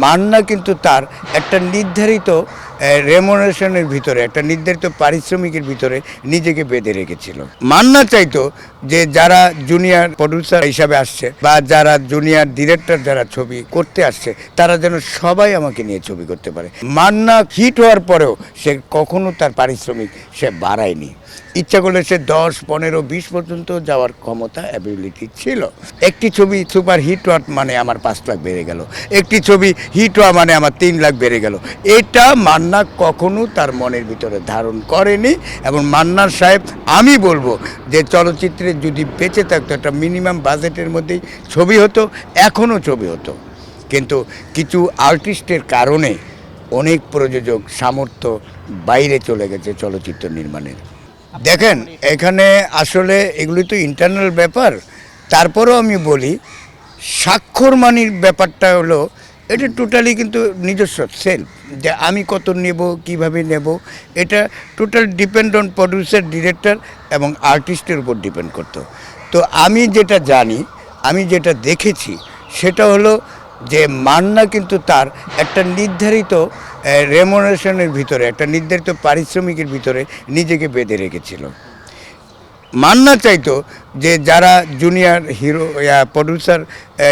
মান্না কিন্তু তার একটা নির্ধারিত রেমুনারেশনের ভিতরে, একটা নির্ধারিত পারিশ্রমিকের ভিতরে নিজেকে বেঁধে রেখেছিল। মান্না চাইতো যে যারা জুনিয়র প্রডিউসার হিসাবে আসছে বা যারা জুনিয়র ডিরেক্টর যারা ছবি করতে আসছে তারা যেন সবাই আমাকে নিয়ে ছবি করতে পারে। মান্না হিট হওয়ার পরেও সে কখনো তার পারিশ্রমিক সে বাড়ায়নি। ইচ্ছা করলে সে 10, 15, 20 পর্যন্ত যাওয়ার ক্ষমতা অ্যাবিলিটি ছিল। একটি ছবি সুপার হিট হওয়া মানে আমার 5 লাখ বেড়ে গেল, একটি ছবি হিট হওয়া মানে আমার 3 লাখ বেড়ে গেল। এটা মান্না কখনো তার মনের ভিতরে ধারণ করেনি। এবং মান্নার সাহেব, আমি বলবো যে চলচ্চিত্রে যদি বেঁচে থাকতো একটা মিনিমাম বাজেটের মধ্যেই ছবি হতো, এখনও ছবি হতো। কিন্তু কিছু আর্টিস্টের কারণে অনেক প্রযোজক সামর্থ্য বাইরে চলে গেছে চলচ্চিত্র নির্মাণের। দেখেন, এখানে আসলে এগুলি তো ইন্টারনাল ব্যাপার। তারপরেও আমি বলি, স্বাক্ষর মানির ব্যাপারটা হলো এটা টোটালি কিন্তু নিজস্ব সেলফ, যে আমি কত নেব, কিভাবে নেব, এটা total depend on producer, director এবং আর্টিস্টের উপর ডিপেন্ড করতো। তো আমি যেটা জানি, আমি যেটা দেখেছি সেটা হলো যে মান্না কিন্তু তার একটা নির্ধারিত রেমুনারেশনের ভিতরে, একটা নির্ধারিত পারিশ্রমিকের ভিতরে নিজেকে বেঁধে রেখেছিল। মান্না চাইতো যে যারা জুনিয়র হিরো প্রডিউসার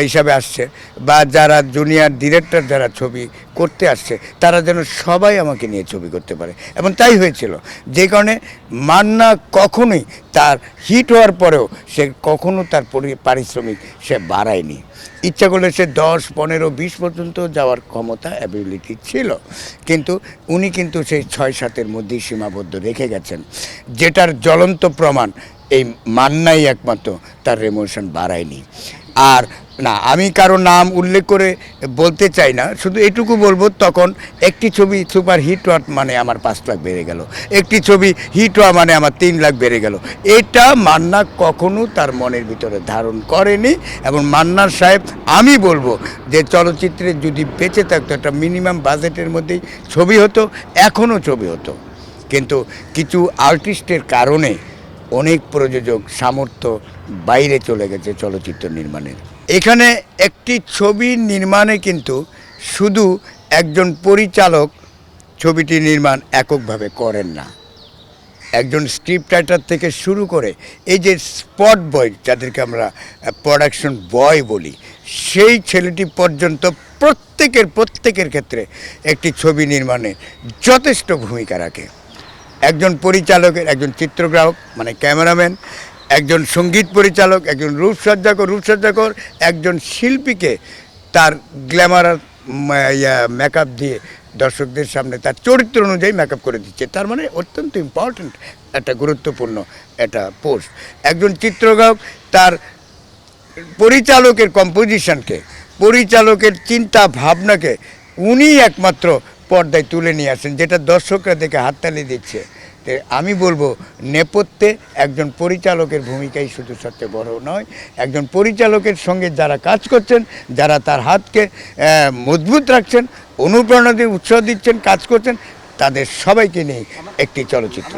হিসাবে আসছে বা যারা জুনিয়র ডিরেক্টর যারা ছবি করতে আসছে তারা যেন সবাই আমাকে নিয়ে ছবি করতে পারে, এবং তাই হয়েছিল। যে কারণে মান্না কখনোই তার হিট হওয়ার পরেও সে কখনো তার পারিশ্রমিক সে বাড়ায়নি। ইচ্ছা করলে সে 10, 15, 20 পর্যন্ত যাওয়ার ক্ষমতা অ্যাবিলিটি ছিল। কিন্তু উনি কিন্তু সেই 6-7-এর মধ্যেই সীমাবদ্ধ রেখে গেছেন, যেটার জ্বলন্ত প্রমাণ এই মান্নাই একমাত্র তার রেমুনারেশন বাড়ায়নি। আর না, আমি কারো নাম উল্লেখ করে বলতে চাই না, শুধু এটুকু বলবো, তখন একটি ছবি সুপার হিট হওয়া মানে আমার 5 লাখ বেড়ে গেল, একটি ছবি হিট হওয়া মানে আমার 3 লাখ বেড়ে গেল। এটা মান্না কখনো তার মনের ভিতরে ধারণ করেনি। এবং মান্নার সাহেব, আমি বলবো যে চলচ্চিত্রে যদি বেঁচে থাকতো একটা মিনিমাম বাজেটের মধ্যেই ছবি হতো, এখনও ছবি হতো। কিন্তু কিছু আর্টিস্টের কারণে অনেক প্রযোজক সামর্থ্য বাইরে চলে গেছে চলচ্চিত্র নির্মাণের। এখানে একটি ছবি নির্মাণে কিন্তু শুধু একজন পরিচালক ছবিটি নির্মাণ এককভাবে করেন না। একজন স্ক্রিপ্ট রাইটার থেকে শুরু করে এই যে স্পট বয়, যাদেরকে আমরা প্রোডাকশন বয় বলি, সেই ছেলেটি পর্যন্ত প্রত্যেকের ক্ষেত্রে একটি ছবি নির্মাণে যথেষ্ট ভূমিকা রাখে। একজন পরিচালকের, একজন চিত্রগ্রাহক মানে ক্যামেরাম্যান, একজন সঙ্গীত পরিচালক, একজন রূপসজ্জাকর, একজন শিল্পীকে তার গ্ল্যামার মেকআপ দিয়ে দর্শকদের সামনে তার চরিত্র অনুযায়ী মেকআপ করে দিচ্ছে। তার মানে অত্যন্ত ইম্পর্ট্যান্ট একটা গুরুত্বপূর্ণ একটা পোস্ট। একজন চিত্রগ্রাহক তার পরিচালকের কম্পোজিশনকে, পরিচালকের চিন্তা ভাবনাকে উনি একমাত্র পর্দায় তুলে নিয়ে আসেন, যেটা দর্শকরা দেখে হাততালি দিচ্ছে। আমি বলবো, নেপথ্যে একজন পরিচালকের ভূমিকাই শুধু সবচেয়ে বড় নয়, একজন পরিচালকের সঙ্গে যারা কাজ করছেন, যারা তার হাতকে মজবুত রাখছেন, অনুপ্রেরণা দিয়ে উৎসাহ দিচ্ছেন, কাজ করছেন, তাদের সবাইকে নিয়ে একটি চলচ্চিত্র।